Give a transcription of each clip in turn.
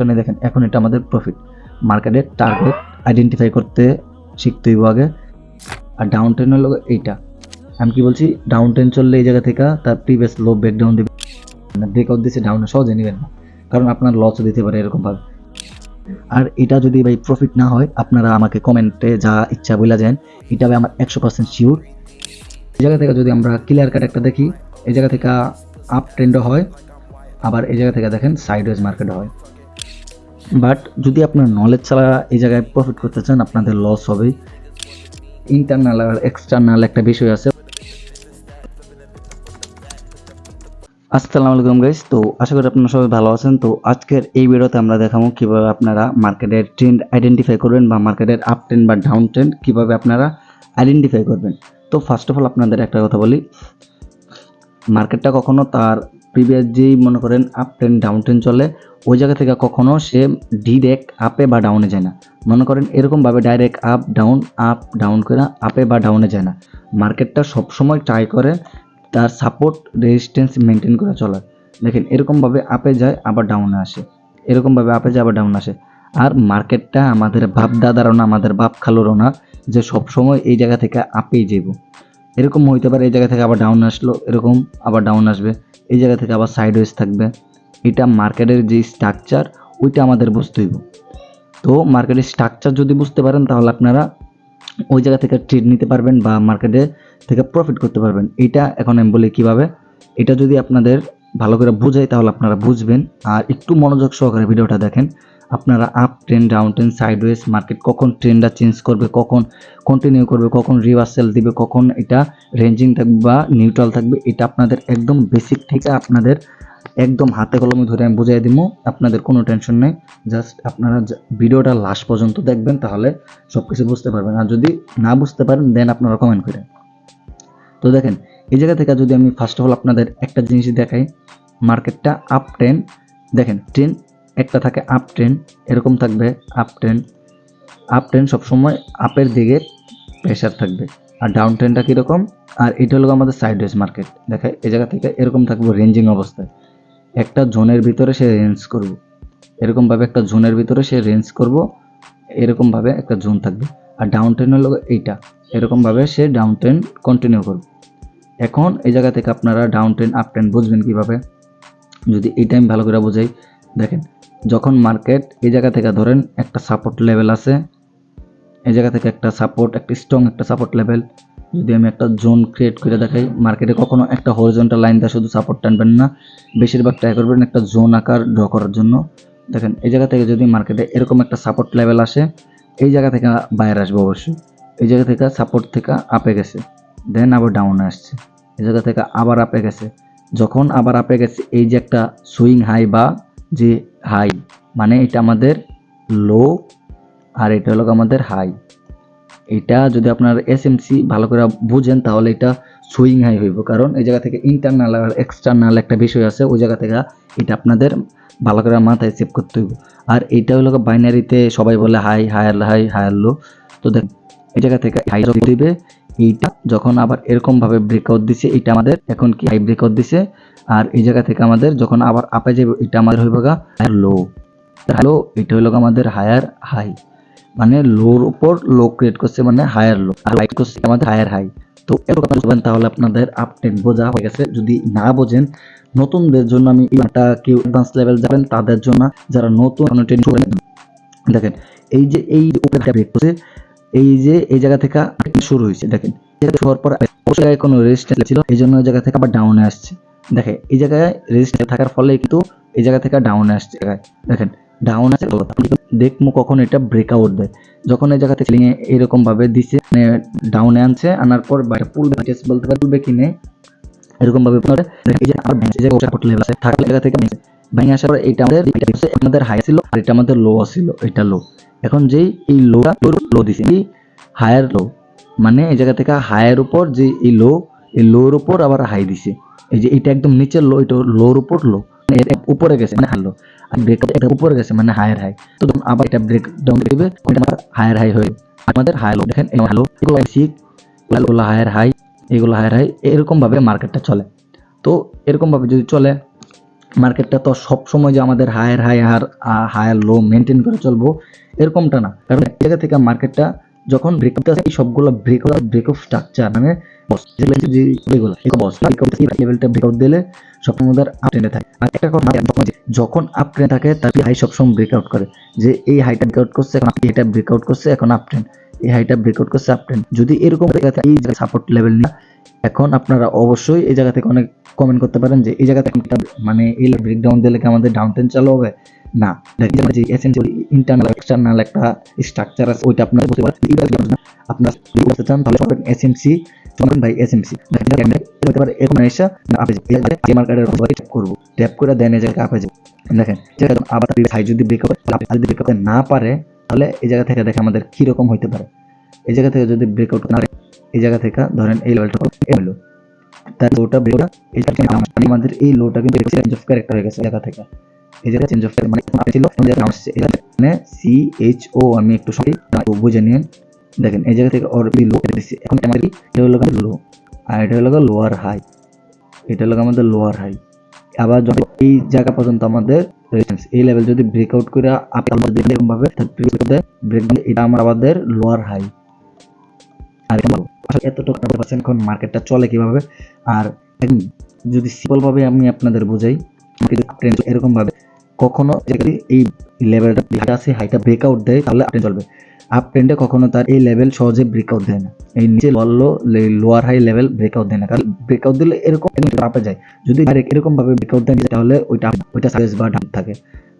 সমস্যা নেই। দেখেন এখন এটা আমাদের প্রফিট। মার্কেটের টার্গেট আইডেন্টিফাই করতে শিখতে হইব আগে। আর ডাউন ট্রেন হলো এইটা, আমি কি বলছি, ডাউন ট্রেন চললে এই জায়গা থেকে তার প্রিভিয়াস লো ব্রেকডাউন দিবে, ব্রেকআউট দিচ্ছে ডাউনে সহজে নেবেন না, কারণ আপনার লসও দিতে পারে এরকমভাবে। আর এটা যদি ভাই প্রফিট না হয়, আপনারা আমাকে কমেন্টে যা ইচ্ছা বলে যান, এটা ভাই আমার 100% শিওর। এই জায়গা থেকে যদি আমরা ক্লিয়ার কাট একটা দেখি, এই জায়গা থেকে আপ ট্রেন্ডও হয়, আবার এই জায়গা থেকে দেখেন সাইডওয়েজ মার্কেটও হয়। বাট যদি আপনার নলেজ ছাড়া এই জায়গায় প্রফিট করতে চান, আপনাদের লস হবে। ইন্টারনাল আর এক্সটার্নাল একটা বিষয় আছে। আসসালামু আলাইকুম গাইস, তো আশা করি আপনারা সবাই ভালো আছেন। তো আজকের এই ভিডিওতে আমরা দেখাবো কিভাবে আপনারা মার্কেটের ট্রেন্ড আইডেন্টিফাই করবেন, বা মার্কেটের আপ ট্রেন্ড বা ডাউন ট্রেন্ড কিভাবে আপনারা আইডেন্টিফাই করবেন। তো ফার্স্ট অফ অল আপনাদের একটা কথা বলি, মার্কেটটা কখনো তার প্রিভিয়াস যেই মনে করেন আপ ট্রেন্ড ডাউন ট্রেন্ড চলে, ওই জায়গা থেকে কখনো সে ডিরেক্ট আপে বা ডাউনে যায় না। মনে করেন এরকমভাবে ডাইরেক্ট আপ ডাউন করে আপে বা ডাউনে যায় না। মার্কেটটা সবসময় ট্রাই করে তার সাপোর্ট রেজিস্ট্যান্স মেনটেন করে চলার। দেখেন এরকমভাবে আপে যায় আবার ডাউনে আসে, এরকমভাবে আপে যায় আবার ডাউন আসে। আর মার্কেটটা আমাদের বাপ দাদারও না, আমাদের বাপ খালুরও না যে সবসময় এই জায়গা থেকে আপেই যাব। এরকম হইতে পারে এই জায়গা থেকে আবার ডাউন আসলো, এরকম আবার ডাউন আসবে, এই জায়গা থেকে আবার সাইডওয়েজ থাকবে। এটা মার্কেটের যে স্ট্রাকচার, ওইটা আমাদের বুঝতে হইব। তো মার্কেটের স্ট্রাকচার যদি বুঝতে পারেন, তাহলে আপনারা ওই জায়গা থেকে ট্রেড নিতে পারবেন বা মার্কেটে থেকে প্রফিট করতে পারবেন। এটা এখন আমি বলি কীভাবে। এটা যদি আপনাদের ভালো করে বোঝাই তাহলে আপনারা বুঝবেন। আর একটু মনোযোগ সহকারে ভিডিওটা দেখেন। আপনারা up trend, down trend, sideways market কখন ট্রেন্ডটা চেঞ্জ করবে, কখন কন্টিনিউ করবে, কখন রিভার্সাল দিবে, কখন এটা রেঞ্জিং থাকবে বা নিউট্রাল থাকবে, এটা আপনাদের একদম বেসিক থেকে আপনাদের একদম হাতে কলমে ধরে আমি বুঝাই দিব। আপনাদের কোনো টেনশন নেই, জাস্ট আপনারা ভিডিওটা লাস্ট পর্যন্ত দেখবেন, তাহলে সব কিছু বুঝতে পারবেন। আর যদি না বুঝতে পারেন দেন আপনারা কমেন্ট করেন। তো দেখেন এই জায়গা থেকে যদি আমি ফার্স্ট অফ অল আপনাদের একটা জিনিস দেখাই, মার্কেটটা আপ ট্রেন্ড, দেখেন ট্রেন্ড একটা থাকে আপ ট্রেন্ড, এরকম থাকবে আপ ট্রেন্ড সবসময় আপের দিকে প্রেশার থাকবে। আর ডাউন ট্রেন্ডটা কীরকম, আর এটা হলো আমাদের সাইডওয়েজ মার্কেট। দেখেন এই জায়গা থেকে এরকম থাকবে রেঞ্জিং অবস্থায়, একটা জোনের ভিতরে সে রেঞ্জ করব, এরকমভাবে একটা জোনের ভিতরে সে রেঞ্জ করব, এরকমভাবে একটা জোন থাকবে। আর ডাউন ট্রেন্ড হলো এইটা, এরকমভাবে সে ডাউন ট্রেন্ড কন্টিনিউ করবে। এখন এই জায়গা থেকে আপনারা ডাউন ট্রেন্ড আপ ট্রেন্ড বুঝবেন কীভাবে, যদি এইটা আমি ভালো করে বোঝাই। দেখেন যখন মার্কেট এই জায়গা থেকে ধরেন একটা সাপোর্ট লেভেল আছে, এই জায়গা থেকে একটা সাপোর্ট, একটা স্ট্রং একটা সাপোর্ট লেভেল, যদি আমি একটা জোন ক্রিয়েট করে দেখাই, মার্কেটে কখনো একটা হরিজন্টাল লাইন দিয়ে শুধু সাপোর্ট টানবেন না, বেশিরভাগ ট্রাই করবেন একটা জোন আকার ড্র করার জন্য। দেখেন এই জায়গা থেকে যদি মার্কেটে এরকম একটা সাপোর্ট লেভেল আসে, এই জায়গা থেকে বাইরে আসবে অবশ্যই। এই জায়গা থেকে সাপোর্ট থেকে আপে গেছে, দেন আবার ডাউনে আসছে, এই জায়গা থেকে আবার আপে গেছে। যখন আবার আপে গেছে, এই যে একটা সুইং হাই বা যে হাই, মানে এটা আমাদের লো আর এটা হলো আমাদের হাই। এটা যদি আপনার এসএমসি ভালো করে বুঝেন তাহলে এটা সুইং হাই হইব, কারণ এই জায়গা থেকে ইন্টারনাল আর এক্সটার্নাল একটা বিষয় আছে, ওই জায়গা থেকে এটা আপনাদের ভালো করে মাথায় সেভ করতে হইব। আর এইটা হলো বাইনারিতে সবাই বলে হাই হায়ার লো। তো দেখ এই জায়গা থেকে হাই দিবে, এইটা যখন আবার এরকমভাবে ব্রেকআউট দিছে, এটা আমাদের এখন কি হাই ব্রেকআউট দিছে। আর এই জায়গা থেকে আমাদের যখন আবার আপে যাবে, এটা আমাদের হইব হায়ার লো। হ্যালো, এটা হলো আমাদের হায়ার হাই, মানে লোর উপর লো ক্রিয়েট করছে, মানে হায়ার লো, আর হাই করছে আমাদের হায়ার হাই। তো এরকম বুঝবেন, তাহলে আপনাদের আপ ট্রেন্ড বোঝা হয়ে গেছে। যদি না বোঝেন, নতুনদের জন্য আমি এটা কেউ অ্যাডভান্স লেভেল যাবেন তাদের জন্য, যারা নতুন ট্রেন্ড করেন। দেখেন এই যে উপরে ব্রেক করছে, এই যে এই জায়গা থেকে শুরু হয়েছে, দেখেন হওয়ার পর অবশ্যই কোনো রেজিস্ট্যান্স ছিল, এই জন্য এই জায়গা থেকে আবার ডাউনে আসছে। দেখেন এই জায়গায় রেজিস্ট্যান্স থাকার ফলে কিন্তু এই জায়গা থেকে ডাউনে আসছে। দেখেন ডাউন আছে, দেখবো কখন এটা ব্রেকআউট দেয়। যখন এই জায়গা থেকে এরকম ভাবে দিছে, মানে ডাউনে আনছে, আনার পর বাইরে পুলবে, টেস্ট বলতে পারে পুলবে কিনে, এরকম ভাবে এই যে আর এই জায়গায় সাপোর্ট লেভেল আছে, থাকার জায়গা থেকে ভেঙে আসার পর এটা আমাদের হাই ছিল আর এটা আমাদের লো ছিল, এটা লো। এখন যেই এই লোটা লো দিছে, এই হায়ার লো, মানে এই জায়গা থেকে হায়ার উপর যে এই লোর উপর আবার হাই দিছে। এই যে এটা একদম নিচের লো, এটা লোর উপর লো, মানে এটা উপরে গেছে মানে হাই লো, আর ব্রেকআউট এটা উপরে গেছে মানে হায়ার হাই। তো আবার এটা ব্রেক ডাউন দিবে, এটা আমার হায়ার হাই হয়ে আমাদের হাই লো। দেখেন এই হ্যালো, এগুলো হায়ার হাই, এগুলো হায়ার হাই, এরকম ভাবে মার্কেটটা চলে। তো এরকম ভাবে যদি চলে, মার্কেটটা তো সব সময় যে আমাদের হায়ার হাই আর হায়ার লো মেনটেন করে চলবো এরকমটা না, কারণ এই জায়গা থেকে মার্কেটটা যখন ব্রেক করতে আসে এই সবগুলো ব্রেক অফ স্ট্রাকচার মানে লেভেলটা ব্রেকআউট দিলে সবসময় আপ ট্রেন্ডে থাকে। আর একটা কথা যখন আপ ট্রেন্ড থাকে তার হাই সবসময় ব্রেকআউট করে, যে এই হাইটা ব্রেকআউট করছে এখন এটা ব্রেকআউট করছে এখন আপ ট্রেন্ড, এই হাইটা ব্রেকআউট করছে আপ ট্রেন্ড। যদি এরকম এই সাপোর্ট লেভেল না, এখন আপনারা অবশ্যই এই জায়গা থেকে অনেক কমেন্ট করতে পারেন যে এই জায়গাতে মানে এই ব্রেকডাউন দিলে কি আমাদের ডাউন ট্রেন্ড চালু হবে? না, যে এসেনশিয়াল ইন্টারনাল এক্সটার্নাল একটা স্ট্রাকচার আছে ওইটা আপনারা বলতে পারেন। আপনারা যদি করতে চান তাহলে পাবেন এসএমসি, চলুন ভাই এসএমসি হতে পারে এরকম এসে আপনি যে মার্কেটের ট্যাপ করব, ট্যাপ করে দেন এই জায়গায় আপে যাব। দেখেন যেটা আবার হাই যদি ব্রেকআউট করতে না পারে তাহলে এই জায়গা থেকে দেখে আমাদের কি রকম হইতে পারে। এই জায়গা থেকে যদি ব্রেকআউট না এই জায়গা থেকে ধরেন এই লেভেলটা হলো তার লোটা ব্রেকআউট, এই জায়গা আমাদের এই লোটা কিন্তু চেঞ্জ অফ ক্যারেক্টার হয়ে গেছে জায়গা থেকে। এই জায়গা চেঞ্জ অফ মানে ছিল এখানে সি এইচ ও, আমি একটু সঠিক বুঝে নিন। দেখেন এই জায়গা থেকে ওর লো দিচ্ছি, এখন আমাদের এটা হলো লো আর এটা হলো লোয়ার হাই, এটা হলো আমাদের লোয়ার হাই। আবার যখন এই জায়গা পর্যন্ত আমাদের রেজিস্ট্যান্স এই লেভেল যদি ব্রেকআউট করে আপ এরকম ভাবে ব্রেকডাউন, এটা আমাদের লোয়ার হাই। আর এতটুকু এখন মার্কেটটা চলে কিভাবে, আর যদি সিম্পল ভাবে আমি আপনাদের বোঝাই, এরকম ভাবে কখনো যদি এই লেভেলটা আছে হাইটা ব্রেকআউট দেয় তাহলে আপ ট্রেন্ড চলবে। আপ ট্রেন্ডে কখনো তার এই লেভেল সহজে ব্রেকআউট দেয় না, এই নিচে লোয়ার হাই লেভেল ব্রেকআউট দেয় না, কারণ ব্রেকআউট দিলে এরকম আপে যায়। যদি এরকম ভাবে ব্রেকআউট দেয় তাহলে ওইটা সাইজ বা ডাউন থাকে।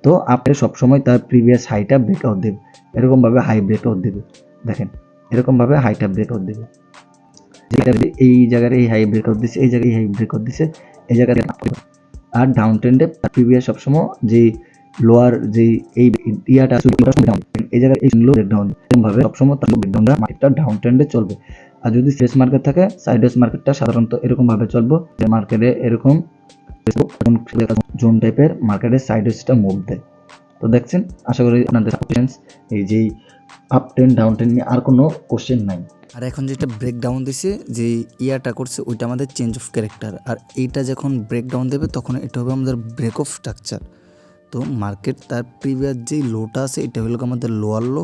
তো আপনি সবসময় তার প্রিভিয়াস হাইটা ব্রেকআউট দেবে, এরকম ভাবে হাই ব্রেকআউট দেবে। দেখেন এরকম ভাবে হাইটা ব্রেকআউট দেবে, এই জায়গায় এই হাই ব্রেকআউট দিছে, এই জায়গায় হাই ব্রেকআউট দিছে, এই জায়গায়। আর ডাউন ট্রেন্ডে প্রিভিয়াস সবসময় যে লোয়ার যে এই ইয়াটা এই জায়গায় এই লো ব্রেকডাউন এরকম ভাবে সবসময় তার ব্রেকডাউনটা মার্কেটটা ডাউন ট্রেন্ডে চলবে। আর যদি সাইডওয়েজ মার্কেট থাকে সাইডওয়েজ মার্কেটটা সাধারণত এরকম ভাবে চলবে যে মার্কেটে এরকম জোন টাইপের মার্কেটে সাইডওয়েজটা মুভ দেয়। তো দেখছেন, আশা করি আপনাদের এই যে আপ ট্রেন্ড ডাউন ট্রেন্ড নিয়ে আর কোনো কোশ্চেন নাই। আর এখন যেটা ব্রেকডাউন দিছে যে ইয়াটা করছে ওইটা আমাদের চেঞ্জ অফ ক্যারেক্টার, আর এইটা যখন ব্রেকডাউন দেবে তখন এটা হবে আমাদের ব্রেক অফ স্ট্রাকচার। তো মার্কেট তার প্রিভিয়াস যেই লোটা আছে এটা হলো আমাদের লোয়ার লো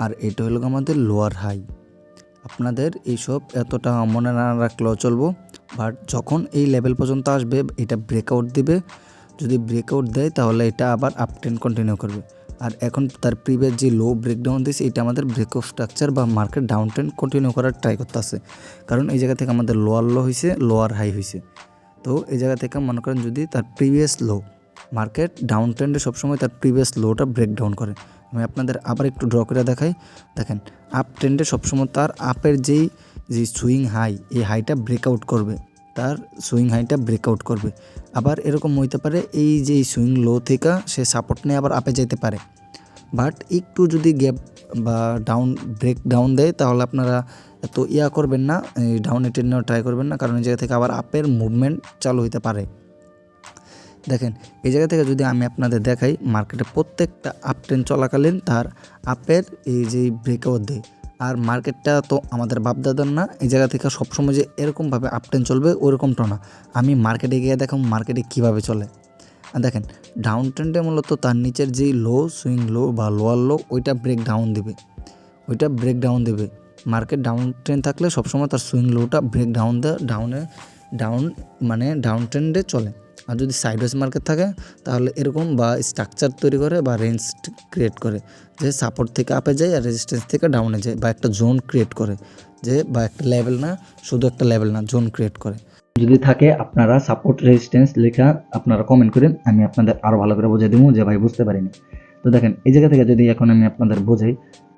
আর এটা হলো আমাদের লোয়ার হাই। আপনাদের এইসব এতটা মনে না রাখলেও চলবো, বাট যখন এই লেভেল পর্যন্ত আসবে এটা ব্রেকআউট দিবে, যদি ব্রেকআউট দেয় তাহলে এটা আবার আপ ট্রেন্ড কন্টিনিউ করবে। আর এখন তার প্রিভিয়াস যে লো ব্রেকডাউন দিয়েছে এটা আমাদের ব্রেক অফ স্ট্রাকচার বা মার্কেট ডাউন ট্রেন্ড কন্টিনিউ করার ট্রাই করতেছে, কারণ এই জায়গা থেকে আমাদের লোয়ার লো হয়েছে লোয়ার হাই হয়েছে। তো এই জায়গা থেকে মনে করেন যদি তার প্রিভিয়াস লো, মার্কেট ডাউন ট্রেন্ডে সবসময় তার প্রিভিয়াস লোটা ব্রেকডাউন করে। আমি আপনাদের আবার একটু ড্র করে দেখাই। দেখেন আপ ট্রেন্ডে সবসময় তার আপের যে সুইং হাই, এই হাইটা ব্রেকআউট করবে, তার সুইং হাইটা ব্রেকআউট করবে। আবার এরকম হইতে পারে এই যে সুইং লো থেকে সে সাপোর্ট নিয়ে আবার আপে যেতে পারে, বাট একটু যদি গ্যাপ বা ব্রেক ডাউন দেয় তাহলে আপনারা এত করবেন না, ডাউন এটেন নেওয়া ট্রাই করবেন না, কারণ এই জায়গা থেকে আবার আপের মুভমেন্ট চালু হইতে পারে। দেখেন এই জায়গা থেকে যদি আমি আপনাদের দেখাই, মার্কেটে প্রত্যেকটা আপ ট্রেন্ড চলাকালীন তার আপের এই যে ব্রেকআউট দেয়। আর মার্কেটটা তো আমাদের বাপদাদার না, এই জায়গা থেকে সবসময় যে এরকমভাবে আপ ট্রেন্ড চলবে ওরকমটা না। আমি মার্কেটে গিয়ে দেখাম মার্কেটে কীভাবে চলে। আর দেখেন ডাউন ট্রেন্ডে মূলত তার নিচের যেই লো সুইং লো বা লোয়ার লো ওইটা ব্রেক ডাউন দেবে। মার্কেট ডাউন ট্রেন্ড থাকলে সবসময় তার সুইং লোটা ব্রেক ডাউন দেয়, ডাউন ট্রেন্ডে চলে। আর যদি সাইডওয়েজ মার্কেট থাকে তাহলে এরকম বা স্ট্রাকচার তৈরি করে বা রেঞ্জ ক্রিয়েট করে, যে সাপোর্ট থেকে আপে যায় আর রেজিস্ট্যান্স থেকে ডাউনে যায়, বা একটা জোন ক্রিয়েট করে, যে বা একটা লেভেল না, শুধু একটা লেভেল না, জোন ক্রিয়েট করে। যদি থাকে আপনারা সাপোর্ট রেজিস্ট্যান্স লেখা আপনারা কমেন্ট করেন, আমি আপনাদের আরও ভালো করে বুঝিয়ে দেবো যে ভাই বুঝতে পারিনি। তো দেখেন এই জায়গা থেকে যদি এখন আমি আপনাদের বোঝাই,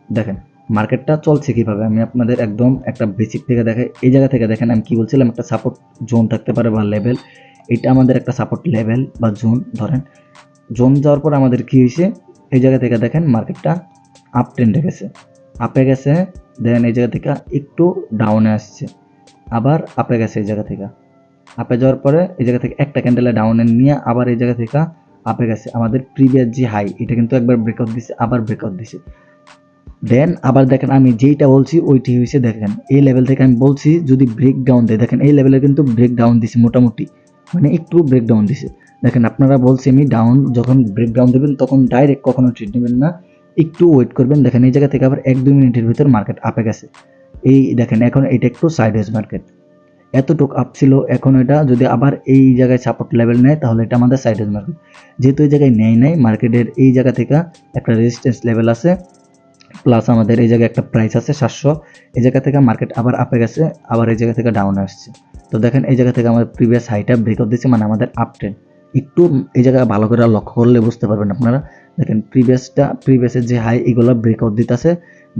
দেখেন মার্কেটটা চলছে কীভাবে, আমি আপনাদের একদম একটা বেসিক থেকে দেখাই। এই জায়গা থেকে দেখেন আমি কী বলছিলাম, একটা সাপোর্ট জোন থাকতে পারে বা লেভেল, এটা আমাদের একটা সাপোর্ট লেভেল বা জোন। ধরেন জোন যাওয়ার পর আমাদের কী হয়েছে, এই জায়গা থেকে দেখেন মার্কেটটা আপ ট্রেন্ডে গেছে, আপে গেছে, দেন এই জায়গা থেকে একটু ডাউনে আসছে, আবার আপে গেছে, এই জায়গা থেকে আপে যাওয়ার পরে এই জায়গা থেকে একটা ক্যান্ডেলে ডাউনে নিয়ে আবার এই জায়গা থেকে আপে গেছে। আমাদের প্রিভিয়াস যে হাই এটা কিন্তু একবার ব্রেকআউট দিছে, আবার ব্রেকআউট দিছে, দেন আবার দেখেন আমি যেইটা বলছি ওইটি হয়েছে। দেখেন এই লেভেল থেকে আমি বলছি যদি ব্রেক ডাউন দেয়, দেখেন এই লেভেলে কিন্তু ব্রেক ডাউন দিছে মোটামুটি, মানে একটু ব্রেক ডাউন দিছে। দেখেন আপনারা বলছি আমি ডাউন যখন ব্রেকডাউন দেবেন তখন ডাইরেক্ট কখনো ট্রেড নেবেন না, একটু ওয়েট করবেন। দেখেন এই জায়গা থেকে আবার 1-2 মিনিটের ভিতর মার্কেট আপে গেছে। এই দেখেন এখন এটা একটু সাইডওয়েজ মার্কেট, এতটুক আপ ছিল, এখন এটা যদি আবার এই জায়গায় সাপোর্ট লেভেল নেয় তাহলে এটা আমাদের সাইডওয়েজ মার্কেট। যেহেতু এই জায়গায় নেয় নাই, মার্কেটের এই জায়গা থেকে একটা রেজিস্ট্যান্স লেভেল আছে, প্লাস আমাদের এই জায়গায় একটা প্রাইস আছে 700, এই জায়গা থেকে মার্কেট আবার আপে গেছে, আবার এই জায়গা থেকে ডাউন আসছে। তো দেখেন এই জায়গা থেকে আমাদের প্রিভিয়াস হাইটা ব্রেকআউট দিচ্ছে, মানে আমাদের আপ ট্রেন্ড। একটু এই জায়গায় ভালো করে লক্ষ্য করলে বুঝতে পারবেন আপনারা। দেখেন প্রিভিয়াসের যে হাই এগুলো ব্রেকআউট দিতেছে,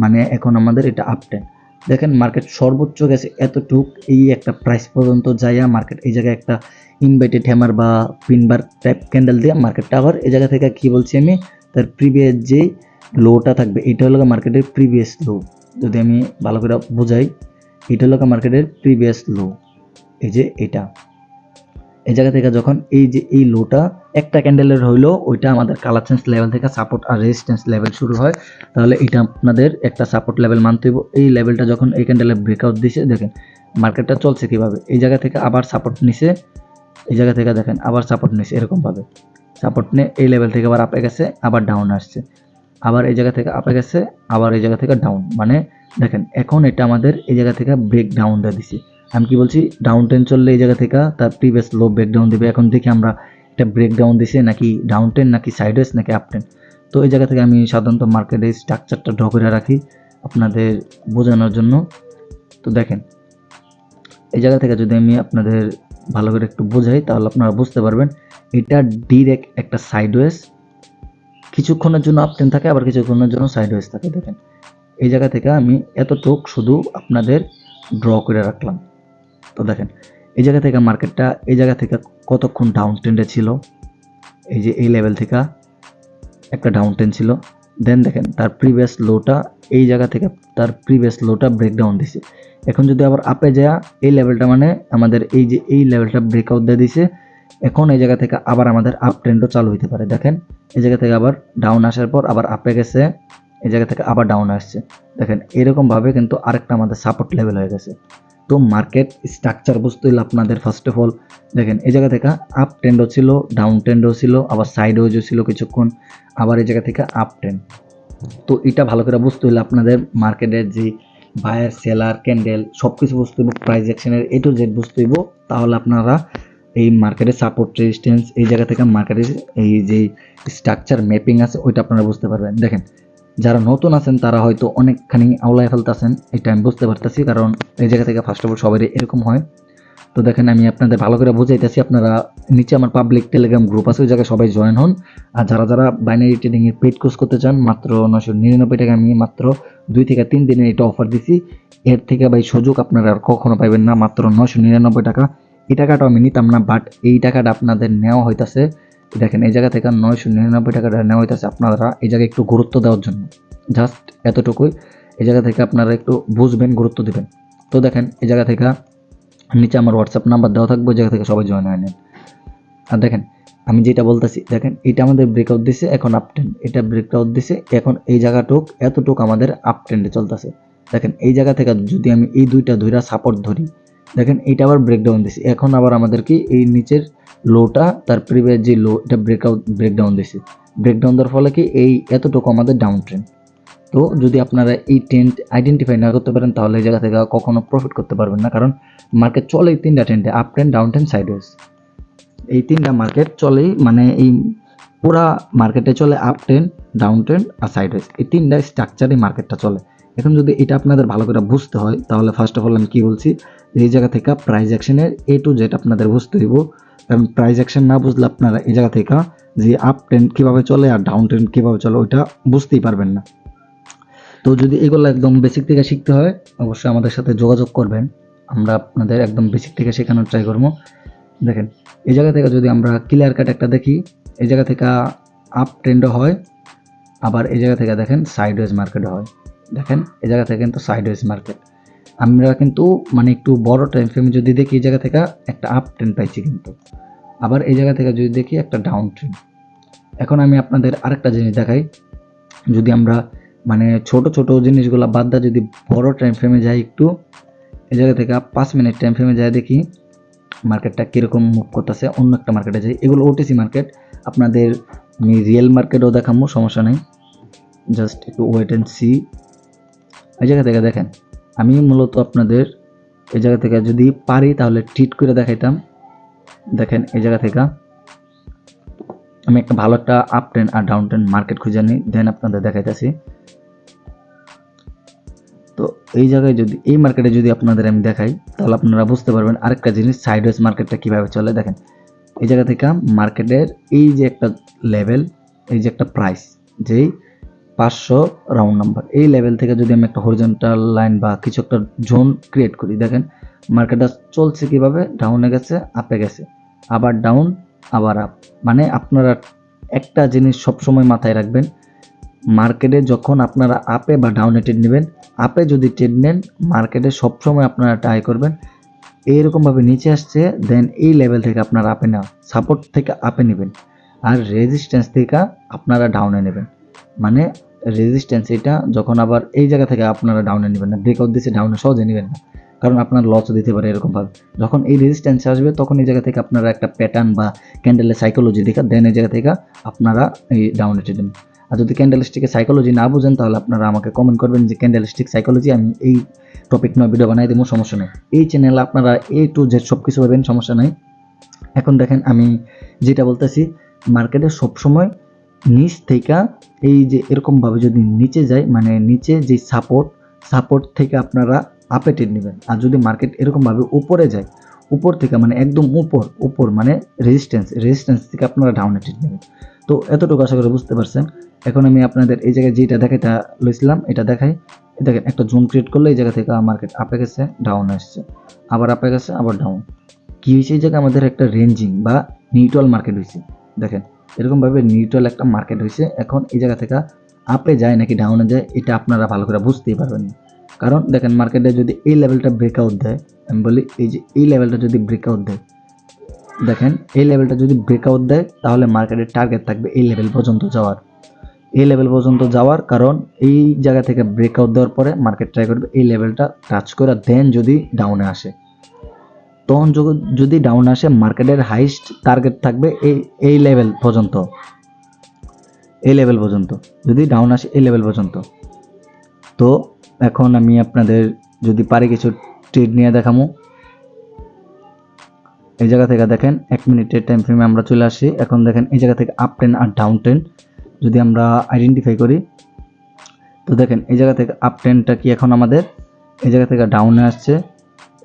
মানে এখন আমাদের এটা আপ ট্রেন্ড। দেখেন মার্কেট সর্বোচ্চ গেছে এতটুক, এই একটা প্রাইস পর্যন্ত যাইয়া মার্কেট এই জায়গায় একটা ইনভাইটেড হ্যামার বা পিনবার টাইপ ক্যান্ডেল দিয়ে মার্কেটটা আবার এই জায়গা থেকে কি বলছি আমি, তার প্রিভিয়াস যেই লোটা থাকবে এটা হলো মার্কেটের প্রিভিয়াস লো। যদি আমি ভালো করে বোঝাই, এটা হলো মার্কেটের প্রিভিয়াস লো, এই যে এটা এই জায়গা থেকে যখন এই যে এই লোটা একটা ক্যান্ডেলের হইলো, ওইটা আমাদের কালার চেঞ্জ লেভেল থেকে সাপোর্ট আর রেজিস্ট্যান্স লেভেল শুরু হয়, তাহলে এটা আপনাদের একটা সাপোর্ট লেভেল মানতে হবে। এই লেভেলটা যখন এই ক্যান্ডেলের ব্রেকআউট দিছে, দেখেন মার্কেটটা চলছে কিভাবে, এই জায়গা থেকে আবার সাপোর্ট নিছে, এই জায়গা থেকে দেখেন আবার সাপোর্ট নিছে, এরকমভাবে সাপোর্ট নিয়ে এই লেভেল থেকে আবার আপে গেছে, আবার ডাউন আসছে, আবার এই জায়গা থেকে আপে গেছে, আবার এই জায়গা থেকে ডাউন। মানে দেখেন এখন এটা আমাদের এই জায়গা থেকে ব্রেক ডাউন দিয়ে দিছি। আমি কি বলছি, ডাউন টেন চললে এই জায়গা থেকে তার প্রিভিয়াস লো ব্রেক ডাউন দিবে। এখন দেখি আমরা এটা ব্রেক ডাউন দিছে নাকি ডাউন টেন, নাকি সাইডওয়েজ, নাকি আপ টেন। তো এই জায়গা থেকে আমি সাধারণত মার্কেটের স্ট্রাকচারটা ড্র করে রাখি আপনাদের বোঝানোর জন্য। তো দেখেন এই জায়গা থেকে যদি আমি আপনাদের ভালো করে একটু বোঝাই তাহলে আপনারা বুঝতে পারবেন, এটা ডিরেক্ট একটা সাইডওয়েজ, কিছুক্ষণের জন্য আপ টেন থাকে, আবার কিছুক্ষণের জন্য সাইডওয়েজ থাকে। দেখেন এই জায়গা থেকে আমি এতটুক শুধু আপনাদের ড্র করে রাখলাম। তো দেখেন এই জায়গা থেকে মার্কেটটা এই জায়গা থেকে কতক্ষণ ডাউন ট্রেন্ডে ছিল, এই যে এই লেভেল থেকে একটা ডাউন ট্রেন্ড ছিল, দেন দেখেন তার প্রিভিয়াস লোটা এই জায়গা থেকে তার প্রিভিয়াস লোটা ব্রেকডাউন দিছে। এখন যদি আবার আপে যায় এই লেভেলটা, মানে আমাদের এই যে এই লেভেলটা ব্রেকআউট দিয়ে দিছে, এখন এই জায়গা থেকে আবার আমাদের আপ ট্রেন্ডও চালু হতে পারে। দেখেন এই জায়গা থেকে আবার ডাউন আসার পর আবার আপে গেছে, এই জায়গা থেকে আবার ডাউন আসছে। দেখেন এরকমভাবে কিন্তু আরেকটা আমাদের সাপোর্ট লেভেল হয়ে গেছে। তো মার্কেট স্ট্রাকচার বুঝতে হলে আপনাদের ফার্স্ট অফ অল দেখেন এই জায়গা থেকে আপ ট্রেন্ডও ছিল, ডাউন ট্রেন্ডও ছিল, আবার সাইডওয়েজও ছিল কিছুক্ষণ, আবার এই জায়গা থেকে আপ ট্রেন্ড। তো এটা ভালো করে বুঝতে হলে আপনাদের মার্কেটের যে বায়ার সেলার ক্যান্ডেল সব কিছু বুঝতে হইব, প্রাইস অ্যাকশনের এ টু জেড বুঝতে হইব, তাহলে আপনারা এই মার্কেটের সাপোর্ট রেজিস্ট্যান্স এই জায়গা থেকে মার্কেটের এই যে স্ট্রাকচার ম্যাপিং আছে ওইটা আপনারা বুঝতে পারবেন। দেখেন যারা নতুন আছেন তারা হয়তো অনেকখানি আওলায় ফেলতেছেন, এটা আমি বুঝতে পারতেছি, কারণ এই জায়গা থেকে ফার্স্ট অফ অল সবারই এরকম হয়। তো দেখেন আমি আপনাদের ভালো করে বুঝাইতেছি, আপনারা নিচে আমার পাবলিক টেলিগ্রাম গ্রুপ আছে, ওই জায়গায় সবাই জয়েন হন। আর যারা যারা বাইনারি ট্রেডিং এর পেড কোর্স করতে চান, মাত্র 999 টাকা আমি মাত্র 2 থেকে 3 দিনের এটা অফার দিছি। এর থেকে ভাই সুযোগ আপনারা আর কখনো পাইবেন না, মাত্র 999 টাকা। এই টাকাটা আমি নিতাম না, বাট এই টাকাটা আপনাদের নেওয়া হইতাছে। দেখেন এই জায়গা থেকে 999 টাকাটা নেওয়া হইতাছে আপনারা এই জায়গায় একটু গুরুত্ব দেওয়ার জন্য, জাস্ট এতটুকুই। এই জায়গা থেকে আপনারা একটু বুঝবেন, গুরুত্ব দিবেন। তো দেখেন এই জায়গা থেকে নিচে আমার হোয়াটসঅ্যাপ নাম্বার দেওয়া থাকবে, ওই জায়গা থেকে সবাই জয়েন হয়ে নেন। আর দেখেন আমি যেটা বলতেছি, দেখেন এটা আমাদের ব্রেকআউট দিছে, এখন আপ ট্রেন্ড, এটা ব্রেকআউট দিছে, এখন এই জায়গাটুক এতটুক আমাদের আপ ট্রেন্ডে চলতেছে। দেখেন এই জায়গা থেকে যদি আমি এই দুইটা ধইরা সাপোর্ট ধরি, দেখেন এইটা আবার ব্রেকডাউন দিছে, এখন আবার আমাদের কি এই নিচের লোটা তার প্রিভিয়াস যে লো এটা ব্রেকডাউন দিছে, ব্রেকডাউন দেওয়ার ফলে কি এই এতটুকু আমাদের ডাউন ট্রেন্ড। তো যদি আপনারা এই ট্রেন্ড আইডেন্টিফাই না করতে পারেন তাহলে এই জায়গা থেকে কখনো প্রফিট করতে পারবেন না, কারণ মার্কেট চলে এই 3টা ট্রেন্ডে, up trend, down trend, sideways. এই 3টা মার্কেট চলেই, মানে এই পুরা মার্কেটে চলে আপ ট্রেন্ড, ডাউন ট্রেন্ড আর সাইডওয়েজ, এই 3টা স্ট্রাকচারই মার্কেটটা চলে। এখন যদি এটা আপনাদের ভালো করে বুঝতে হয় তাহলে ফার্স্ট অফ অল আমি কি বলছি, এই জায়গা থেকে প্রাইস অ্যাকশনের এ টু জেড আপনাদের বুঝতে হইব, কারণ প্রাইস অ্যাকশন না বুঝলে আপনারা এই জায়গা থেকে যে আপ ট্রেন্ড কীভাবে চলে আর ডাউন ট্রেন্ড কীভাবে চলে ওইটা বুঝতেই পারবেন না। তো যদি এগুলো একদম বেসিক থেকে শিখতে হয় অবশ্যই আমাদের সাথে যোগাযোগ করবেন, আমরা আপনাদের একদম বেসিক থেকে শেখানোর ট্রাই করবো। দেখেন এই জায়গা থেকে যদি আমরা ক্লিয়ার কাট একটা দেখি, এই জায়গা থেকে আপ ট্রেন্ডও হয়, আবার এই জায়গা থেকে দেখেন সাইডওয়েজ মার্কেটও হয়। দেখেন এই জায়গা থেকে কিন্তু সাইডওয়েজ মার্কেট, আমরা কিন্তু মানে একটু বড় টাইম ফ্রেমে যদি দেখি এই জায়গা থেকে একটা আপ ট্রেন্ড পাইছি, কিন্তু আবার এই জায়গা থেকে যদি দেখি একটা ডাউন ট্রেন্ড। এখন আমি আপনাদের আরেকটা জিনিস দেখাই, যদি আমরা মানে ছোট ছোট জিনিসগুলো বাদ দিয়ে যদি বড় টাইম ফ্রেমে যাই, একটু এই জায়গা থেকে 5 মিনিট টাইম ফ্রেমে যাই দেখি, মার্কেটটা কীরকম মুভ করতেছে, অন্য একটা মার্কেটে যাই। এগুলো ওটিসি মার্কেট, আপনাদের আমি রিয়েল মার্কেটও দেখাবো, সমস্যা নেই, জাস্ট একটু ওয়েট অ্যান্ড সি। এই জায়গা থেকে দেখেন, আমি মূলত আপনাদের এই জায়গা থেকে যদি পারি তাহলে ট্রিট করে দেখাইতাম। দেখেন এই জায়গা থেকে আমি একটা ভালো একটা আপ ট্রেন্ড আর ডাউন ট্রেন্ড মার্কেট খুঁজে নিই, দেন আপনাদের দেখাইতেছি। তো এই জায়গায় যদি এই মার্কেটে যদি আপনাদের আমি দেখাই তাহলে আপনারা বুঝতে পারবেন আরেকটা জিনিস, সাইডওয়েজ মার্কেটটা কীভাবে চলে। দেখেন এই জায়গা থেকে মার্কেটের এই যে একটা লেভেল, এই যে একটা প্রাইস, যেই 500 রাউন্ড নাম্বার, এই লেভেল থেকে যদি আমি একটা হরিজন্টাল লাইন বা কিছু একটা জোন ক্রিয়েট করি, দেখেন মার্কেটটা চলছে কীভাবে, ডাউনে গেছে, আপে গেছে, আবার ডাউন, আবার আপ। মানে আপনারা একটা জিনিস সবসময় মাথায় রাখবেন, মার্কেটে যখন আপনারা আপে বা ডাউনে ট্রেড নেবেন, আপে যদি ট্রেড নেন মার্কেটে সবসময় আপনারা ট্রাই করবেন এইরকমভাবে নিচে আসছে, দেন এই লেভেল থেকে আপনারা আপে নেওয়া, সাপোর্ট থেকে আপে নেবেন, আর রেজিস্ট্যান্স থেকে আপনারা ডাউনে নেবেন। মানে রেজিস্ট্যান্স এটা যখন আবার এই জায়গা থেকে আপনারা ডাউনে নেবেন না, ব্রেকআউট দিচ্ছে ডাউনে সহজে নেবেন না, কারণ আপনার লস দিতে পারে এরকমভাবে। যখন এই রেজিস্ট্যান্স আসবে তখন এই জায়গা থেকে আপনারা একটা প্যাটার্ন বা ক্যান্ডেলের সাইকোলজি দেখা, দেন এই জায়গা থেকে আপনারা এই ডাউনে ট্রেড নেবেন। আর যদি ক্যান্ডেলস্টিকের সাইকোলজি না বুঝেন তাহলে আপনারা আমাকে কমেন্ট করবেন যে ক্যান্ডেলস্টিক সাইকোলজি, আমি এই টপিক নয় ভিডিও বানাই দেবো, সমস্যা নেই। এই চ্যানেলে আপনারা A to Z সব কিছু পাবেন, সমস্যা নেই। এখন দেখেন আমি যেটা বলতেছি, মার্কেটে সবসময় নিচ থেকে এই যে এরকমভাবে যদি নিচে যায়, মানে নিচে যে সাপোর্ট থেকে আপনারা আপে ট্রেড নেবেন। আর যদি মার্কেট এরকমভাবে উপরে যায়, উপর থেকে মানে একদম উপর মানে রেজিস্ট্যান্স থেকে আপনারা ডাউনে ট্রেড নেবেন। তো এতটুকু আশা করে বুঝতে পারছেন। এখন আমি আপনাদের এই জায়গায় যেটা দেখাইতে লইছিলাম এটা দেখাই। দেখেন একটা জোন ক্রিয়েট করলে এই জায়গা থেকে মার্কেট আপে গেছে, ডাউন আসছে, আবার আপে গেছে, আবার ডাউন। কী হয়েছে, এই জায়গায় আমাদের একটা রেঞ্জিং বা নিউট্রাল মার্কেট হয়েছে। দেখেন এরকমভাবে নিউট্রাল একটা মার্কেট হয়েছে। এখন এই জায়গা থেকে আপে যায় নাকি ডাউনে যায় এটা আপনারা ভালো করে বুঝতেই পারবেন না, কারণ দেখেন মার্কেটে যদি এই লেভেলটা ব্রেকআউট দেয়, আমি বলি এই যে এই লেভেলটা যদি ব্রেকআউট দেয়, দেখেন এই লেভেলটা যদি ব্রেকআউট দেয় তাহলে মার্কেটের টার্গেট থাকবে এই লেভেল পর্যন্ত যাওয়ার, এই লেভেল পর্যন্ত যাওয়ার। কারণ এই জায়গা থেকে ব্রেকআউট দেওয়ার পরে মার্কেট ট্রাই করবে এই লেভেলটা টাচ করে, দেন যদি ডাউনে আসে, তখন যদি ডাউন আসে মার্কেটের হাইস্ট টার্গেট থাকবে এই লেভেল পর্যন্ত, এই লেভেল পর্যন্ত যদি ডাউন আসে এই লেভেল পর্যন্ত। তো এখন আমি আপনাদের যদি পারি কিছু ট্রেড নিয়ে দেখাবো। এই জায়গা থেকে দেখেন 1 মিনিটের টাইম ফ্রেমে আমরা চলে আসি। এখন দেখেন এই জায়গা থেকে আপ ট্রেন্ড আর ডাউন ট্রেন্ড যদি আমরা আইডেন্টিফাই করি, তো দেখেন এই জায়গা থেকে আপ ট্রেন্ডটা কি এখন আমাদের এই জায়গা থেকে ডাউনে আসছে,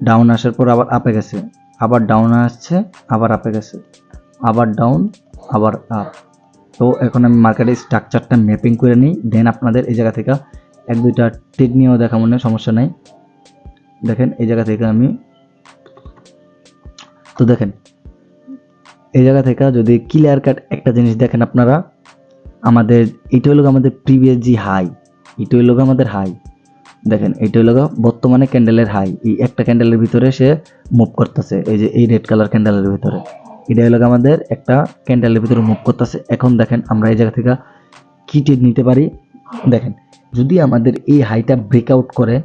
ডাউন আসার পর আবার আপে গেছে, আবার ডাউনে আসছে, আবার আপে গেছে, আবার ডাউন, আবার আপ। তো এখন আমি মার্কেটের স্ট্রাকচারটা ম্যাপিং করে নিই, দেন আপনাদের এই জায়গা থেকে 1-2টা ট্রেড নিয়েও দেখা মনে সমস্যা নাই। দেখেন এই জায়গা থেকে আমি, তো দেখেন এই জায়গা থেকে যদি ক্লিয়ার কাট একটা জিনিস দেখেন আপনারা, আমাদের এটা হলো আমাদের প্রিভিয়াস যে হাই, এটা হলো আমাদের হাই, দেখেন এটা হলো বর্তমানে ক্যান্ডেলের হাই, এই একটা ক্যান্ডেলের ভিতরে সে মুভ করতেছে, এই যে এই রেড কালার ক্যান্ডেলের ভিতরে, এটা হলো আমাদের একটা ক্যান্ডেলের ভিতরে মুভ করতেছে। এখন দেখেন আমরা এই জায়গা থেকে কি ট্রেড নিতে পারি। দেখেন যদি আমাদের এই হাইটা ব্রেকআউট করে,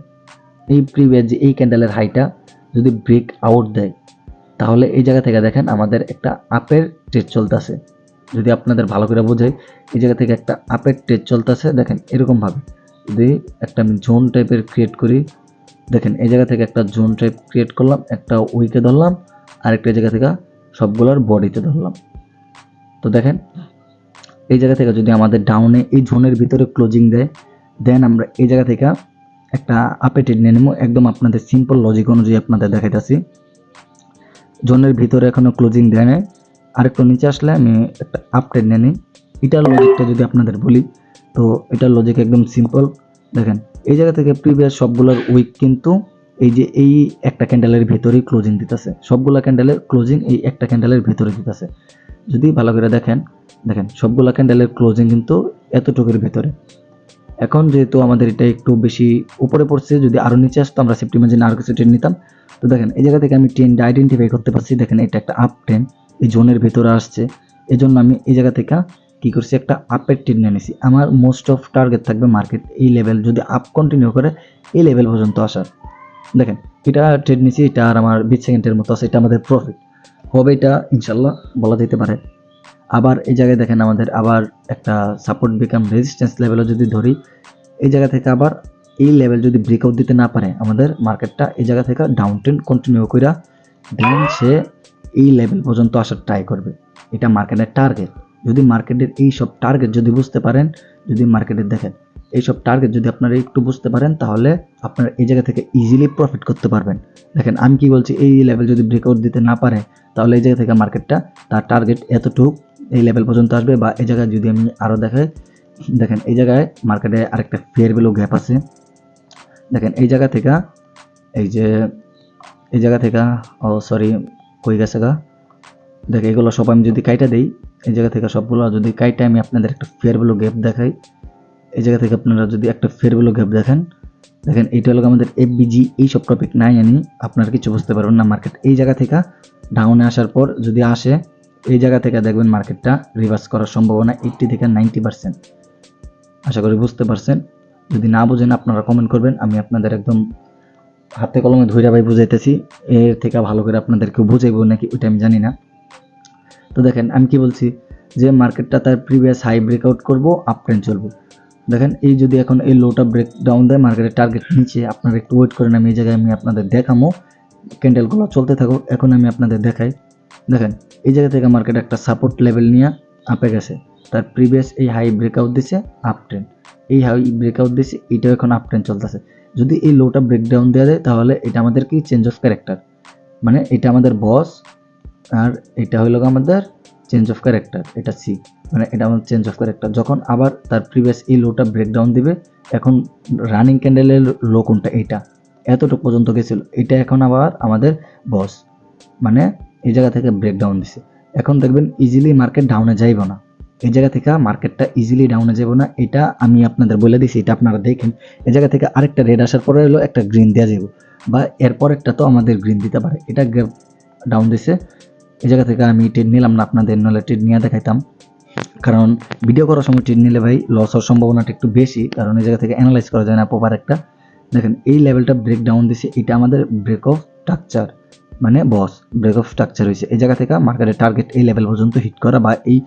এই প্রিভিয়াস যে এই ক্যান্ডেলের হাইটা যদি ব্রেক আউট দেয়, তাহলে এই জায়গা থেকে দেখেন আমাদের একটা আপের ট্রেড চলতেছে। যদি আপনাদের ভালো করে বোঝাই, এই জায়গা থেকে একটা আপের ট্রেড চলতেছে। দেখেন এরকমভাবে যদি একটা আমি জোন টাইপের ক্রিয়েট করি, দেখেন এই জায়গা থেকে একটা জোন টাইপ ক্রিয়েট করলাম, একটা উইকে ধরলাম, আরেকটা জায়গা থেকে সবগুলোর বডিতে ধরলাম। তো দেখেন এই জায়গা থেকে যদি আমাদের ডাউনে এই জোনের ভিতরে ক্লোজিং দেয়, দেন আমরা এই জায়গা থেকে একটা আপে ট্রেড নিয়ে নেবো। একদম আপনাদের সিম্পল লজিক অনুযায়ী আপনাদের দেখাইতেছি। জোনের ভিতরে এখনো ক্লোজিং দেয় নাই, আরেকটু নিচে আসলে আমি একটা আপ ট্রেড নিয়ে নিই। এটার লজিকটা যদি আপনাদের বলি, তো এটার লজিক একদম সিম্পল। দেখেন এই জায়গা থেকে প্রিভিয়াস সবগুলোর উইক কিন্তু এই যে এই একটা ক্যান্ডেলের ভিতরেই ক্লোজিং দিতেছে, সবগুলা ক্যান্ডেলের ক্লোজিং এই একটা ক্যান্ডেলের ভিতরে দিতেছে। যদি ভালো করে দেখেন, দেখেন সবগুলা ক্যান্ডেলের ক্লোজিং কিন্তু এতটুকুর ভিতরে। এখন যেহেতু আমাদের এটা একটু বেশি উপরে পড়ছে, যদি আরও নিচে আসতো আমরা সেফটি মার্জিনে আরও কিছু ট্রেন্ড নিতাম। তো দেখেন এই জায়গা থেকে আমি ট্রেন্ড আইডেন্টিফাই করতে পারছি। দেখেন এটা একটা আপ ট্রেন্ড এই জোনের ভিতরে আসছে, এই জন্য আমি এই জায়গা থেকে কী করছি, একটা আপের ট্রেন্ড নিয়ে নিছি। আমার মোস্ট অফ টার্গেট থাকবে মার্কেট এই লেভেল যদি আপ কন্টিনিউ করে এই লেভেল পর্যন্ত আসার। দেখেন এটা ট্রেড নিছি, এটা আর আমার 20 সেকেন্ডের মতো আছে, এটা আমাদের প্রফিট হবে, এটা ইনশাল্লাহ বলা যেতে পারে। আবার এই জায়গায় দেখেন আমাদের আবার একটা সাপোর্ট বিকাম রেজিস্ট্যান্স লেভেলও যদি ধরি, এই জায়গা থেকে আবার এই লেভেল যদি ব্রেকআউট দিতে না পারে আমাদের মার্কেটটা এই জায়গা থেকে ডাউন ট্রেন্ড কন্টিনিউ কইরা দেন সে এই লেভেল পর্যন্ত আসার ট্রাই করবে। এটা মার্কেটের টার্গেট। যদি মার্কেটের এই সব টার্গেট যদি বুঝতে পারেন, যদি মার্কেটের দেখেন এইসব টার্গেট যদি আপনারা একটু বুঝতে পারেন, তাহলে আপনারা এই জায়গা থেকে ইজিলি প্রফিট করতে পারবেন। দেখেন আমি কি বলছি, এই লেভেল যদি ব্রেকআউট দিতে না পারে তাহলে এই জায়গা থেকে মার্কেটটা তার টার্গেট এতটুকু এই লেভেল পর্যন্ত আসবে। বা এই জায়গায় যদি আমি আরও দেখাই, দেখেন এই জায়গায় মার্কেটে আরেকটা ফেয়ার ভ্যালু গ্যাপ আছে। দেখেন এই জায়গা থেকে এই যে এই জায়গা থেকে সরি কই গেছে গা, দেখেন এগুলো সব আমি যদি কাইটা দিই, এই জায়গা থেকে সবগুলো যদি কাইটা আমি আপনাদের একটা ফেয়ার ভ্যালু গ্যাপ দেখাই, এই জায়গা থেকে আপনারা যদি একটা ফেয়ার ভ্যালু গ্যাপ দেখেন, দেখেন এইটা হলো আমাদের এফবিজি, এই সব টপিক নাই আনি আপনারা কিছু বুঝতে পারবেন না। মার্কেট এই জায়গা থেকে ডাউনে আসার পর যদি আসে, এই জায়গা থেকে দেখবেন মার্কেটটা রিভার্স করার সম্ভাবনা 80 থেকে 90%। আশা করি বুঝতে পারছেন। যদি না বুঝেন আপনারা কমেন্ট করবেন, আমি আপনাদের একদম হাতে কলমে ধইরা ভাই বুঝাইতেছি। এর থেকে ভালো করে আপনাদেরকে বুঝাইবো নাকি ওইটা আমি জানি না। তো দেখেন আমি কি বলছি, যে মার্কেটটা তার প্রিভিয়াস হাই ব্রেকআউট করব, আপ ট্রেন্ড চলবো। দেখেন এই যদি এখন এই লোটা ব্রেক ডাউন দেয়, মার্কেটের টার্গেট নিচে, আপনারা একটু ওয়েট করেন, আমি এই জায়গায় আমি আপনাদের দেখামো। ক্যান্ডেলগুলো চলতে থাকো, এখন আমি আপনাদের দেখাই। দেখেন এই জায়গা থেকে মার্কেট একটা সাপোর্ট লেভেল নিয়ে আপে গেছে, তার প্রিভিয়াস এই হাই ব্রেকআউট দিছে, আপ ট্রেন্ড, এই হাই ব্রেকআউট দিছে, এটাও এখন আপ ট্রেন্ড চলতেছে। যদি এই লোটা ব্রেকডাউন দেওয়া যায় তাহলে এটা আমাদের কি চেঞ্জ অফ ক্যারেক্টার, মানে এটা আমাদের বস, আর এটা হইল আমাদের চেঞ্জ অফ ক্যারেক্টার, এটা সি, মানে এটা আমাদের চেঞ্জ অফ ক্যারেক্টার। যখন আবার তার প্রিভিয়াস এই লোটা ব্রেকডাউন দিবে, এখন রানিং ক্যান্ডেলের লো কোনটা, এইটা এতটুকু পর্যন্ত গেছিল, এটা এখন আবার আমাদের বস, মানে এই জায়গা থেকে ব্রেকডাউন দিছে। এখন দেখবেন ইজিলি মার্কেট ডাউনে যাইব না, এই জায়গা থেকে মার্কেটটা ইজিলি ডাউনে যাব না, এটা আমি আপনাদের বলে দিছি, এটা আপনারা দেখেন। এই জায়গা থেকে আরেকটা রেড আসার পরে হলো একটা গ্রিন দেওয়া যাব, বা এরপর একটা তো আমাদের গ্রিন দিতে পারে। এটা ডাউন দিছে, এই জায়গা থেকে আমি ট্রেড নিলাম না, আপনাদের নলে ট্রেড নিয়ে দেখাইতাম, কারণ ভিডিও করার সময় ট্রেড নিলে ভাই লস হওয়ার সম্ভাবনাটা একটু বেশি, কারণ এই জায়গা থেকে অ্যানালাইজ করা যায় না প্রপার একটা। দেখেন এই লেভেলটা ব্রেক ডাউন দিছে, এটা আমাদের ব্রেক অফ স্ট্রাকচার, মানে বস ব্রেক অফ স্ট্রাকচার হয়েছে। এই জায়গা থেকে মার্কেটের টার্গেট এই লেভেল পর্যন্ত হিট করা, বা এই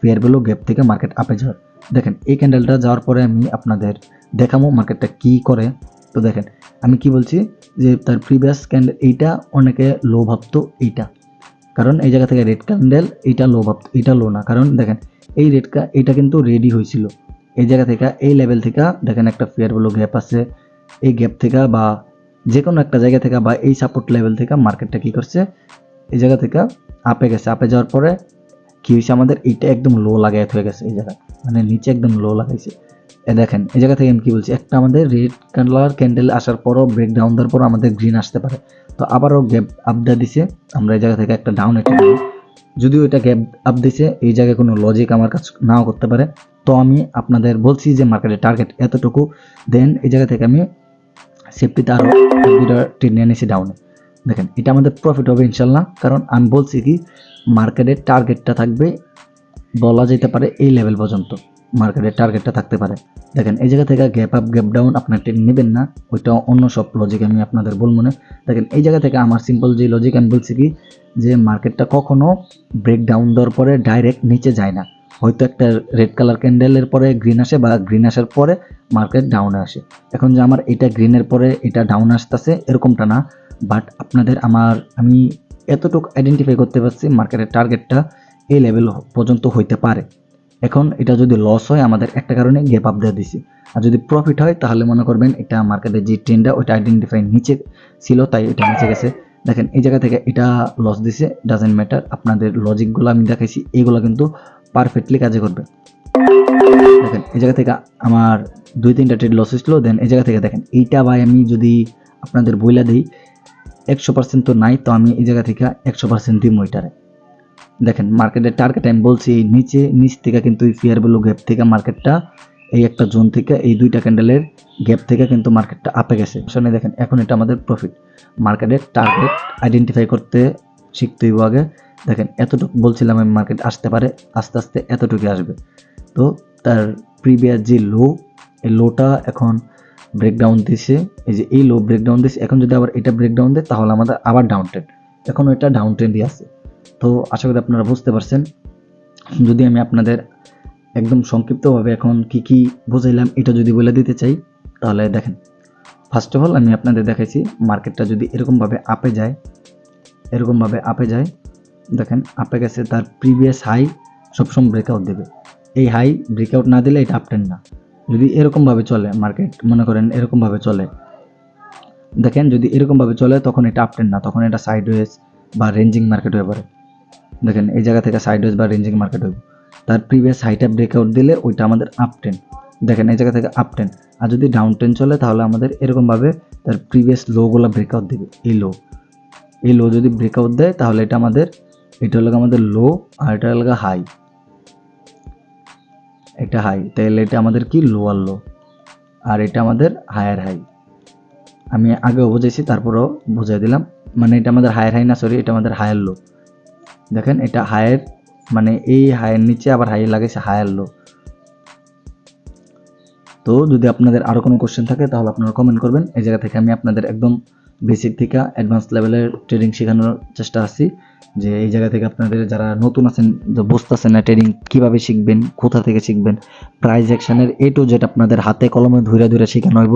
ফেয়ার ভ্যালু গ্যাপ থেকে মার্কেট আপে যাওয়ার। দেখেন এই ক্যান্ডেলটা যাওয়ার পরে আমি আপনাদের দেখাবো মার্কেটটা কি করে। তো দেখেন আমি কি বলছি, যে তার প্রিভিয়াস ক্যান্ডেল এইটা অনেকে লো ভাবতো, এইটা কারণ এই জায়গা থেকে রেড ক্যান্ডেল এইটা লো ভাবতো, এটা লো না, কারণ দেখেন এই এইটা কিন্তু রেডি হয়েছিল। এই জায়গা থেকে এই লেভেল থেকে দেখেন একটা ফেয়ার ভ্যালু গ্যাপ আছে, এই গ্যাপ থেকে বা যে কোনো একটা জায়গা থেকে বা এই সাপোর্ট লেভেল থেকে মার্কেটটা কি করছে, এই জায়গা থেকে আপে গেছে। আপে যাওয়ার পরে কি হয়েছে, আমাদের এইটা একদম লো লাগাই হয়ে গেছে, এই জায়গায় মানে নিচে একদম লো লাগাইছে। দেখেন এই জায়গা থেকে আমি কি বলছি, একটা আমাদের রেড কালার ক্যান্ডেল আসার পরও ব্রেক ডাউন দেওয়ার পরও আমাদের গ্রিন আসতে পারে। তো আবারও গ্যাপ আপ দেওয়া দিছে, আমরা এই জায়গা থেকে একটা ডাউন একটা নিই। যদিও এটা গ্যাপ আপ দিছে, এই জায়গায় কোনো লজিক আমার কাছে নাও করতে পারে। তো আমি আপনাদের বলছি যে মার্কেটের টার্গেট এতটুকু, দেন এই জায়গা থেকে আমি সেফটিতে আরও দুটা ট্রেড নিয়ে নিয়েছি ডাউনে। দেখেন এটা আমাদের প্রফিট হবে ইনশাল্লাহ, কারণ আমি বলছি কি মার্কেটের টার্গেটটা থাকবে, বলা যেতে পারে এই লেভেল পর্যন্ত মার্কেটের টার্গেটটা থাকতে পারে। দেখেন এই জায়গা থেকে গ্যাপ আপ গ্যাপ ডাউন আপনার ট্রেড নেবেন না, ওইটা অন্য সব লজিক আমি আপনাদের বলবো না। দেখেন এই জায়গা থেকে আমার সিম্পল যে লজিক আমি বলছি কি, যে মার্কেটটা কখনো ব্রেক ডাউন দেওয়ার পরে ডাইরেক্ট নিচে যায় না, হয়তো একটা রেড কালার ক্যান্ডেলের পরে গ্রিন আসে, বা গ্রিন আসার পরে মার্কেট ডাউনে আসে। এখন যে আমার এটা গ্রিনের পরে এটা ডাউন আসতেছে এরকমটা না, বাট আপনাদের আমি এতটুকু আইডেন্টিফাই করতে পারছি মার্কেটের টার্গেটটা এই লেভেল পর্যন্ত হইতে পারে। এখন এটা যদি লস হয় আমাদের একটা কারণে গ্যাপ আপ দিয়ে দিছি, আর যদি প্রফিট হয় তাহলে মনে করবেন এটা মার্কেটের যে ট্রেন্ডটা ওইটা আইডেন্টিফাই নিচে ছিল, তাই এটা নিচে গেছে। দেখেন এই জায়গা থেকে এটা লস দিছে, ডাজেন্ট ম্যাটার, আপনাদের লজিকগুলো আমি দেখাইছি, এইগুলো কিন্তু পারফেক্টলি কাজে করবে। দেখেন এই জায়গা থেকে আমার 2-3টা ট্রেড লস হয়েছিল, দেন এই জায়গা থেকে দেখেন এইটা ভাই আমি যদি আপনাদের বইলা দিই 100% তো নাই, তো আমি এই জায়গা থেকে 100% দিই ওইটারে। দেখেন মার্কেটের টার্গেট আমি বলছি নিচ থেকে, কিন্তু এই ফেয়ার ভ্যালু গ্যাপ থেকে মার্কেটটা এই একটা জোন থেকে এই দুইটা ক্যান্ডেলের গ্যাপ থেকে কিন্তু মার্কেটটা আপে গেছে। আসলে দেখেন এখন এটা আমাদের প্রফিট, মার্কেটের টার্গেট আইডেন্টিফাই করতে শিখতে হইব আগে। দেখেন এতটুকু বলছিলাম আমি মার্কেট আসতে পারে, আস্তে আস্তে এতটুকু আসবে। তো তার প্রিভিয়াস যে লো, এই লোটা এখন ব্রেকডাউন দিছে, এই যে এই লো ব্রেকডাউন দিছে, এখন যদি আবার এটা ব্রেকডাউন দেয় তাহলে আমাদের আবার ডাউন ট্রেন্ড, এখন এটা ডাউন ট্রেন্ডই আছে। তো আশা করি আপনারা বুঝতে পারছেন। যদি আমি আপনাদের একদম সংক্ষিপ্তভাবে এখন কি বুঝাইলাম এটা যদি বলে দিতে চাই, তাহলে দেখেন, ফার্স্ট অফ অল আমি আপনাদের দেখাইছি মার্কেটটা যদি এরকমভাবে আপে যায়, দেখেন আপে গেছে, তার প্রিভিয়াস হাই সবসময় ব্রেকআউট দেবে। এই হাই ব্রেকআউট না দিলে এটা আপট্রেন্ড না। যদি এরকমভাবে চলে মার্কেট, মনে করেন এরকমভাবে চলে, দেখেন যদি এরকমভাবে চলে তখন এটা আপট্রেন্ড না, তখন এটা সাইডওয়েজ বা রেঞ্জিং মার্কেট হয়ে পড়ে। দেখেন এই জায়গা থেকে সাইডওয়েজ বা রেঞ্জিং মার্কেট হইব, তার প্রিভিয়াস হাইটা ব্রেকআউট দিলে ওইটা আমাদের আপট্রেন্ড। দেখেন এই জায়গা থেকে আপট্রেন্ড। আর যদি ডাউন ট্রেন্ড চলে তাহলে আমাদের এরকমভাবে তার প্রিভিয়াস লোগুলো ব্রেকআউট দিবে। এই লো যদি ব্রেকআউট দেয় তাহলে এটা হলো আমাদের লো, আর এটা হলো হাই, এটা হাই, তাহলে এটা আমাদের কি লোয়ার লো, আর এটা আমাদের হায়ার হাই। আমি আগেও বুঝাইছি, তারপরেও বুঝাই দিলাম, মানে এটা আমাদের হায়ার হাই না, সরি, এটা আমাদের হায়ার লো। দেখেন এটা হায়ার, মানে এই হায়ের নিচে আবার হাই লাগাইছে হায়ার লো। তো যদি আপনাদের আরও কোনো কোশ্চেন থাকে তাহলে আপনারা কমেন্ট করবেন। এই জায়গা থেকে আমি আপনাদের একদম বেসিক থেকে অ্যাডভান্স লেভেলের ট্রেডিং শেখানোর চেষ্টা আছি, যে এই জায়গা থেকে আপনাদের যারা নতুন আছেন, যে বুঝতেছেন না ট্রেডিং কীভাবে শিখবেন, কোথা থেকে শিখবেন, প্রাইস অ্যাকশনের A to Z আপনাদের হাতে কলমে ধরে শেখানো হইব।